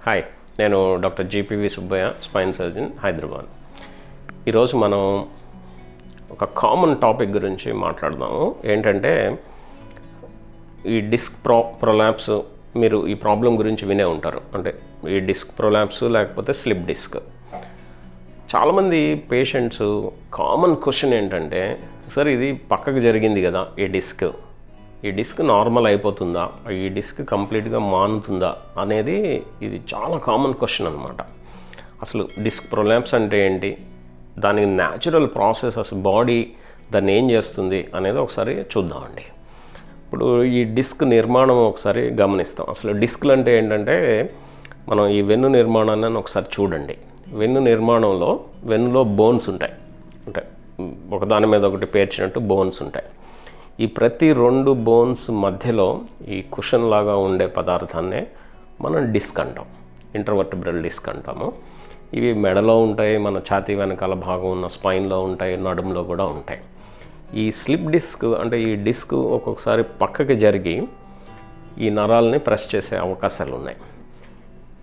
Hi, నేను డాక్టర్.GPV Subbaiah, spine surgeon, Hyderabad. ఈరోజు మనం ఒక కామన్ టాపిక్ గురించి మాట్లాడదాము. ఏంటంటే ఈ డిస్క్ ప్రొలాప్స్. మీరు ఈ ప్రాబ్లం గురించి వినే ఉంటారు. అంటే ఈ డిస్క్ ప్రొలాప్స్ లేకపోతే స్లిప్ డిస్క్. చాలామంది పేషెంట్స్ కామన్ క్వశ్చన్ ఏంటంటే, సార్ ఇది పక్కకు జరిగింది కదా, ఈ డిస్క్ నార్మల్ అయిపోతుందా, ఈ డిస్క్ కంప్లీట్గా మానుతుందా అనేది ఇది చాలా కామన్ క్వశ్చన్ అనమాట. అసలు డిస్క్ ప్రొలాప్స్ అంటే ఏంటి, దానికి న్యాచురల్ ప్రాసెస్, అసలు బాడీ దాన్ని ఏం చేస్తుంది అనేది ఒకసారి చూద్దామండి. ఇప్పుడు ఈ డిస్క్ నిర్మాణం ఒకసారి గమనిస్తాం. అసలు డిస్క్లు అంటే ఏంటంటే, మనం ఈ వెన్ను నిర్మాణాన్ని ఒకసారి చూడండి. వెన్ను నిర్మాణంలో వెన్నులో బోన్స్ ఉంటాయి, అంటే ఒకదాని మీద ఒకటి పేర్చినట్టు బోన్స్ ఉంటాయి. ఈ ప్రతి 2 బోన్స్ మధ్యలో ఈ కుషన్ లాగా ఉండే పదార్థాన్నే మనం డిస్క్ అంటాం, ఇంటర్వర్టిబ్రల్ డిస్క్ అంటాము. ఇవి మెడలో ఉంటాయి, మన ఛాతీ వెనకాల భాగం ఉన్న స్పైన్లో ఉంటాయి, నడుములో కూడా ఉంటాయి. ఈ స్లిప్ డిస్క్ అంటే ఈ డిస్క్ ఒక్కొక్కసారి పక్కకి జరిగి ఈ నరాలని ప్రెస్ చేసే అవకాశాలు ఉన్నాయి.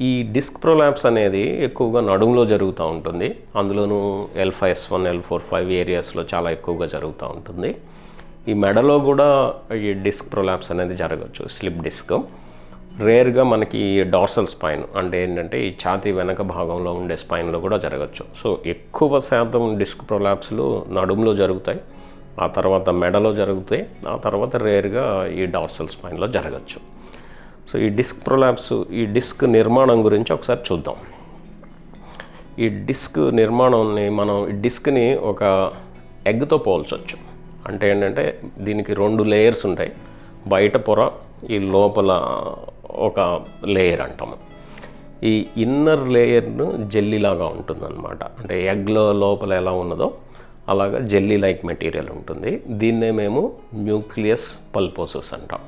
ఈ డిస్క్ ప్రొలాప్స్ అనేది ఎక్కువగా నడుములో జరుగుతూ ఉంటుంది. అందులోనూ L5S1, L4-5 ఏరియాస్లో చాలా ఎక్కువగా జరుగుతూ ఉంటుంది. ఈ మెడలో కూడా ఈ డిస్క్ ప్రొలాప్స్ అనేది జరగచ్చు, స్లిప్ డిస్క్. రేర్గా మనకి డార్సల్ స్పైన్ అంటే ఏంటంటే ఈ ఛాతీ వెనక భాగంలో ఉండే స్పైన్లో కూడా జరగచ్చు. సో ఎక్కువ శాతం డిస్క్ ప్రొలాప్స్లు నడుములో జరుగుతాయి, ఆ తర్వాత మెడలో జరుగుతాయి, ఆ తర్వాత రేర్గా ఈ డార్సల్ స్పైన్లో జరగచ్చు. సో ఈ డిస్క్ ప్రొలాప్స్, ఈ డిస్క్ నిర్మాణం గురించి ఒకసారి చూద్దాం. ఈ డిస్క్ నిర్మాణాన్ని మనం ఈ డిస్క్ని ఒక ఎగ్తో పోల్చొచ్చు. అంటే ఏంటంటే దీనికి 2 లేయర్స్ ఉంటాయి, బయట పొర, ఈ లోపల ఒక లేయర్ అంటాము. ఈ ఇన్నర్ లేయర్ను జెల్లీలాగా ఉంటుందన్నమాట. అంటే ఎగ్లో లోపల ఎలా ఉన్నదో అలాగా జెల్లీ లైక్ మెటీరియల్ ఉంటుంది. దీన్నే మేము న్యూక్లియస్ పల్పోసస్ అంటాం.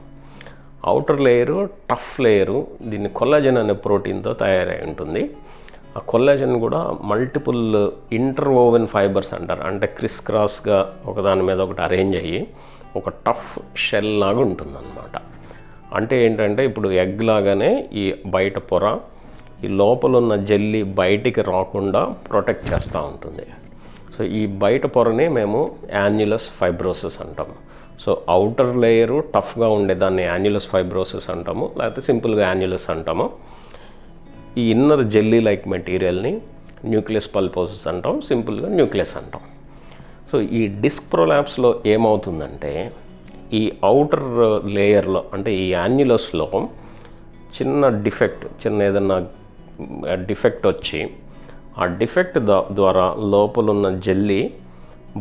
అవుటర్ లేయరు టఫ్ లేయరు, దీన్ని కొల్లాజెన్ అనే ప్రోటీన్తో తయారై ఉంటుంది. ఆ కొల్లాజెన్ కూడా మల్టిపుల్ ఇంటర్వోవెన్ ఫైబర్స్ అంటారు. అంటే క్రిస్ క్రాస్గా ఒకదాని మీద ఒకటి అరేంజ్ అయ్యి ఒక టఫ్ షెల్ లాగా ఉంటుందన్నమాట. అంటే ఏంటంటే ఇప్పుడు ఎగ్ లాగానే ఈ బయట పొర, ఈ లోపల ఉన్న జెల్లీ బయటికి రాకుండా ప్రొటెక్ట్ చేస్తూ ఉంటుంది. సో ఈ బయట పొరని మేము యాన్యులస్ ఫైబ్రోసిస్ అంటాము. సో అవుటర్ లేయరు టఫ్గా ఉండేదాన్ని యాన్యులస్ ఫైబ్రోసిస్ అంటాము, లేకపోతే సింపుల్గా యాన్యులస్ అంటాము. ఈ ఇన్నర్ జెల్లీ లైక్ మెటీరియల్ని న్యూక్లియస్ పల్పోసస్ అంటాం, సింపుల్గా న్యూక్లియస్ అంటాం. సో ఈ డిస్క్ ప్రొలాప్స్లో ఏమవుతుందంటే, ఈ అవుటర్ లేయర్లో అంటే ఈ యాన్యులస్లో చిన్న ఏదన్నా డిఫెక్ట్ వచ్చి ఆ డిఫెక్ట్ ద్వారా లోపలున్న జెల్లీ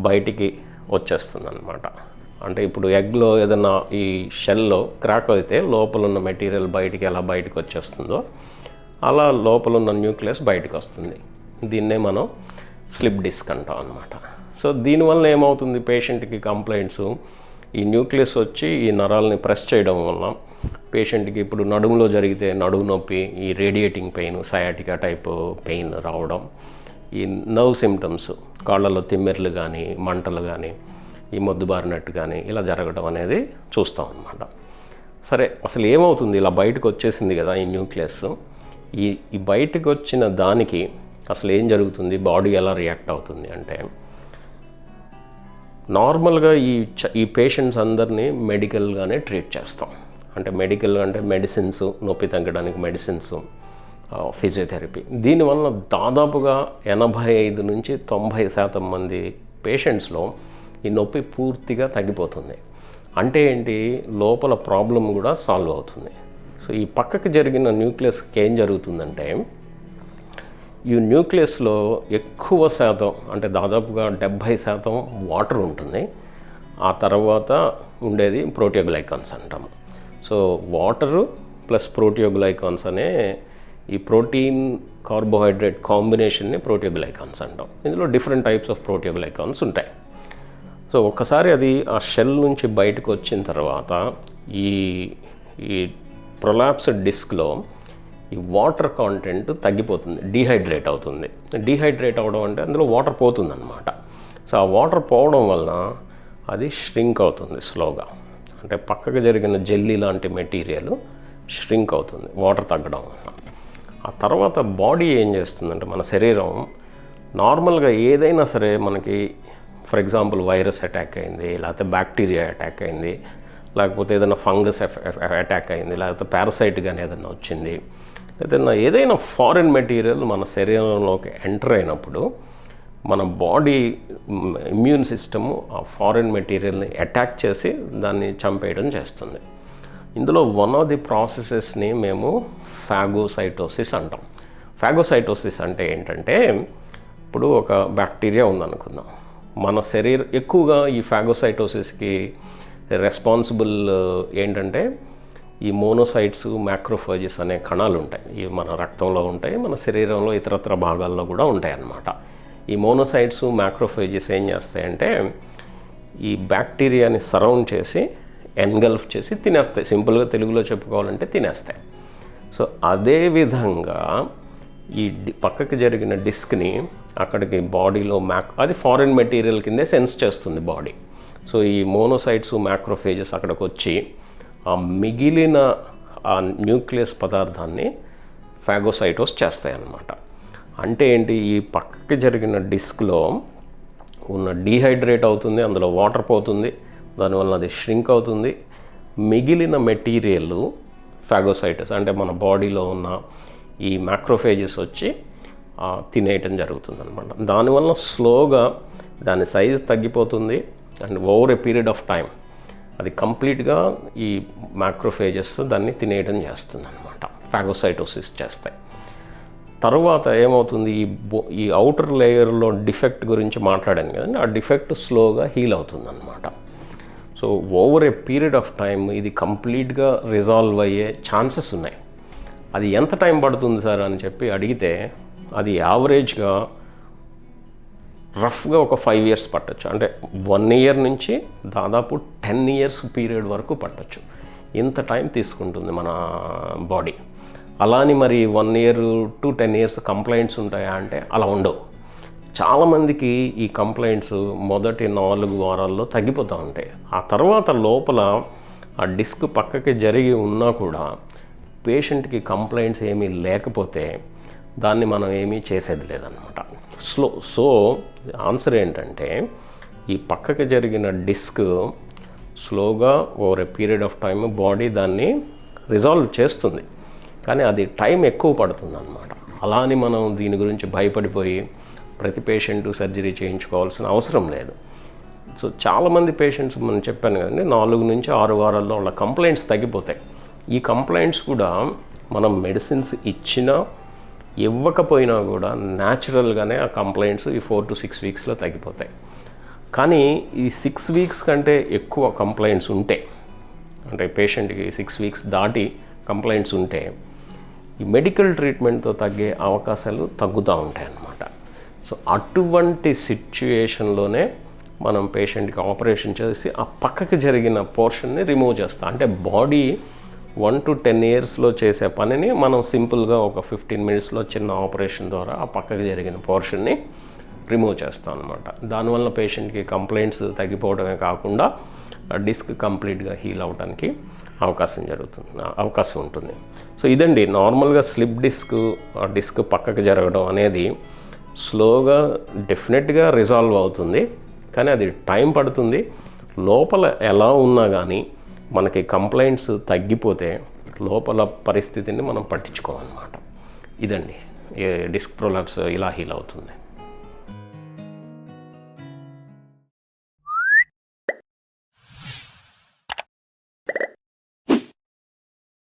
బయటికి వచ్చేస్తుంది అన్నమాట. అంటే ఇప్పుడు ఎగ్లో ఏదైనా ఈ షెల్లో క్రాక్ అయితే లోపలున్న మెటీరియల్ బయటికి వచ్చేస్తుందో అలా లోపలున్న న్యూక్లియస్ బయటకు వస్తుంది. దీన్నే మనం స్లిప్ డిస్క్ అంటాం అన్నమాట. సో దీనివల్ల ఏమవుతుంది, పేషెంట్కి కంప్లైంట్స్, ఈ న్యూక్లియస్ వచ్చి ఈ నరాలని ప్రెస్ చేయడం వల్ల పేషెంట్కి ఇప్పుడు నడుములో జరిగితే నడుము నొప్పి, ఈ radiating pain, sciatica type pain రావడం, ఈ నర్వ్ సిమ్టమ్స్, కాళ్ళలో తిమ్మెర్లు కానీ, మంటలు కానీ, ఈ మొద్దుబారినట్టు కానీ ఇలా జరగడం అనేది చూస్తాం అన్నమాట. సరే, అసలు ఏమవుతుంది, ఇలా బయటకు వచ్చేసింది కదా ఈ న్యూక్లియస్, ఈ బయటకు వచ్చిన దానికి అసలు ఏం జరుగుతుంది, బాడీ ఎలా రియాక్ట్ అవుతుంది అంటే, నార్మల్గా ఈ పేషెంట్స్ అందరినీ మెడికల్గానే ట్రీట్ చేస్తాం. అంటే మెడికల్ అంటే మెడిసిన్స్, నొప్పి తగ్గడానికి మెడిసిన్స్, ఫిజియోథెరపీ. దీనివల్ల దాదాపుగా 85 నుంచి 90% మంది పేషెంట్స్లో ఈ నొప్పి పూర్తిగా తగ్గిపోతుంది. అంటే ఏంటి, లోపల ప్రాబ్లం కూడా సాల్వ్ అవుతుంది. సో ఈ పక్కకి జరిగిన న్యూక్లియస్కి ఏం జరుగుతుందంటే, ఈ న్యూక్లియస్లో ఎక్కువ శాతం అంటే దాదాపుగా 70% వాటర్ ఉంటుంది. ఆ తర్వాత ఉండేది ప్రోటియోగ్లైకాన్స్ అంటాము. సో వాటరు ప్లస్ ప్రోటియోగ్లైకాన్స్ అనే ఈ ప్రోటీన్ కార్బోహైడ్రేట్ కాంబినేషన్ని ప్రోటియోగ్లైకాన్స్ అంటాం. ఇందులో డిఫరెంట్ టైప్స్ ఆఫ్ ప్రోటియోగ్లైకాన్స్ ఉంటాయి. సో ఒక్కసారి అది ఆ షెల్ నుంచి బయటకు వచ్చిన తర్వాత ఈ ప్రొలాప్స్డ్ డిస్క్లో ఈ వాటర్ కాంటెంట్ తగ్గిపోతుంది, డీహైడ్రేట్ అవుతుంది. డీహైడ్రేట్ అవ్వడం అంటే అందులో వాటర్ పోతుందన్నమాట. సో ఆ వాటర్ పోవడం వలన అది ష్రింక్ అవుతుంది స్లోగా. అంటే పక్కకు జరిగిన జెల్లీ లాంటి మెటీరియల్ ష్రింక్ అవుతుంది వాటర్ తగ్గడం వలన. ఆ తర్వాత బాడీ ఏం చేస్తుందంటే మన శరీరం నార్మల్గా ఏదైనా సరే మనకి ఫర్ ఎగ్జాంపుల్ వైరస్ అటాక్ అయింది, లేకపోతే బ్యాక్టీరియా అటాక్ అయింది, లేకపోతే ఏదైనా ఫంగస్ అటాక్ అయింది, లేకపోతే పారసైట్ కానీ ఏదైనా వచ్చింది, ఏదైనా ఫారిన్ మెటీరియల్ మన శరీరంలోకి ఎంటర్ అయినప్పుడు మన బాడీ ఇమ్యూన్ సిస్టము ఆ ఫారిన్ మెటీరియల్ని అటాక్ చేసి దాన్ని చంపేయడం చేస్తుంది. ఇందులో వన్ ఆఫ్ ది ప్రాసెసెస్ని మేము ఫాగోసైటోసిస్ అంటాం. ఫాగోసైటోసిస్ అంటే ఏంటంటే, ఇప్పుడు ఒక బ్యాక్టీరియా ఉందనుకుందాం, మన శరీరం ఎక్కువగా ఈ ఫాగోసైటోసిస్కి రెస్పాన్సిబుల్ ఏంటంటే ఈ మోనోసైట్స్, మ్యాక్రోఫేజెస్ అనే కణాలు ఉంటాయి. ఇవి మన రక్తంలో ఉంటాయి, మన శరీరంలో ఇతరత్ర భాగాల్లో కూడా ఉంటాయి అన్నమాట. ఈ మోనోసైట్స్, మ్యాక్రోఫేజెస్ ఏం చేస్తాయంటే ఈ బ్యాక్టీరియాని సరౌండ్ చేసి ఎన్గల్ఫ్ చేసి తినేస్తాయి. సింపుల్గా తెలుగులో చెప్పుకోవాలంటే తినేస్తాయి. సో అదేవిధంగా ఈ పక్కకి జరిగిన డిస్క్ని అక్కడికి బాడీలో అది ఫారిన్ మెటీరియల్ కిందే సెన్స్ చేస్తుంది బాడీ. సో ఈ మోనోసైట్స్, మ్యాక్రోఫేజెస్ అక్కడికి వచ్చి ఆ మిగిలిన ఆ న్యూక్లియస్ పదార్థాన్ని ఫాగోసైటోస్ చేస్తాయి అన్నమాట. అంటే ఏంటి, ఈ పక్కకి జరిగిన డిస్క్లో ఉన్న డీహైడ్రేట్ అవుతుంది, అందులో వాటర్ పోతుంది, దానివల్ల అది ష్రింక్ అవుతుంది. మిగిలిన మెటీరియల్ ఫాగోసైటస్ అంటే మన బాడీలో ఉన్న ఈ మ్యాక్రోఫేజెస్ వచ్చి తినేయటం జరుగుతుంది అనమాట. దానివల్ల స్లోగా దాని సైజ్ తగ్గిపోతుంది and over a period of time అది కంప్లీట్గా ఈ మ్యాక్రోఫేజెస్ దాన్ని తినేయడం చేస్తుంది అనమాట. ఫాగోసైటోసిస్ చేస్తాయి. తర్వాత ఏమవుతుంది, ఈ అవుటర్ లేయర్లో డిఫెక్ట్ గురించి మాట్లాడాను కదండి, ఆ డిఫెక్ట్ స్లోగా హీల్ అవుతుంది అనమాట. So over a period of time ఇది కంప్లీట్గా రిజాల్వ్ అయ్యే ఛాన్సెస్ ఉన్నాయి. అది ఎంత టైం పడుతుంది సార్ అని చెప్పి అడిగితే అది యావరేజ్గా రఫ్గా ఒక 5 years పట్టచ్చు. అంటే 1 year నుంచి దాదాపు 10 years పీరియడ్ వరకు పట్టచ్చు. ఇంత టైం తీసుకుంటుంది మన బాడీ. అలా అని మరి 1 year to 10 years కంప్లైంట్స్ ఉంటాయా అంటే అలా ఉండవు. చాలామందికి ఈ కంప్లైంట్స్ మొదటి 4 వారాల్లో తగ్గిపోతూ ఉంటాయి. ఆ తర్వాత లోపల ఆ డిస్క్ పక్కకి జరిగి ఉన్నా కూడా పేషెంట్కి కంప్లైంట్స్ ఏమీ లేకపోతే దాన్ని మనం ఏమీ చేసేది లేదనమాట. సో ఆన్సర్ ఏంటంటే ఈ పక్కకి జరిగిన డిస్క్ స్లోగా over a period of time body దాన్ని రిజాల్వ్ చేస్తుంది, కానీ అది టైం ఎక్కువ పడుతుంది అన్నమాట. అలా అని మనం దీని గురించి భయపడిపోయి ప్రతి పేషెంటు సర్జరీ చేయించుకోవాల్సిన అవసరం లేదు. సో చాలామంది పేషెంట్స్ మనం చెప్పాను కదండి, 4 నుంచి 6 వారాల్లో వాళ్ళ కంప్లైంట్స్ తగ్గిపోతాయి. ఈ కంప్లైంట్స్ కూడా మనం మెడిసిన్స్ ఇచ్చినా ఇవ్వకపోయినా కూడా న్యాచురల్గానే ఆ కంప్లైంట్స్ ఈ 4 to 6 weeksలో తగ్గిపోతాయి. కానీ ఈ 6 weeks కంటే ఎక్కువ కంప్లైంట్స్ ఉంటే, అంటే పేషెంట్కి 6 weeks దాటి కంప్లైంట్స్ ఉంటే ఈ మెడికల్ ట్రీట్మెంట్తో తగ్గే అవకాశాలు తగ్గుతూ ఉంటాయి అన్నమాట. సో అటువంటి సిచ్యుయేషన్లోనే మనం పేషెంట్కి ఆపరేషన్ చేసి ఆ పక్కకి జరిగిన పోర్షన్ని రిమూవ్ చేస్తాం. అంటే బాడీ 1 to 10 yearsలో చేసే పనిని మనం సింపుల్గా ఒక 15 minutesలో చిన్న ఆపరేషన్ ద్వారా ఆ పక్కకి జరిగిన పోర్షన్ని రిమూవ్ చేస్తాం అనమాట. దానివల్ల పేషెంట్కి కంప్లైంట్స్ తగ్గిపోవడమే కాకుండా డిస్క్ కంప్లీట్గా హీల్ అవడానికి అవకాశం ఉంటుంది. సో ఇదండి నార్మల్గా స్లిప్ డిస్క్ పక్కకి జరగడం అనేది స్లోగా డెఫినెట్గా రిజాల్వ్ అవుతుంది, కానీ అది టైం పడుతుంది. లోపల ఎలా ఉన్నా కానీ మనకి కంప్లైంట్స్ తగ్గిపోతే లోపల పరిస్థితిని మనం పట్టించుకోవాలన్నమాట. ఇదండి డిస్క్ ప్రొలాప్స్ ఇలా హీల్ అవుతుంది.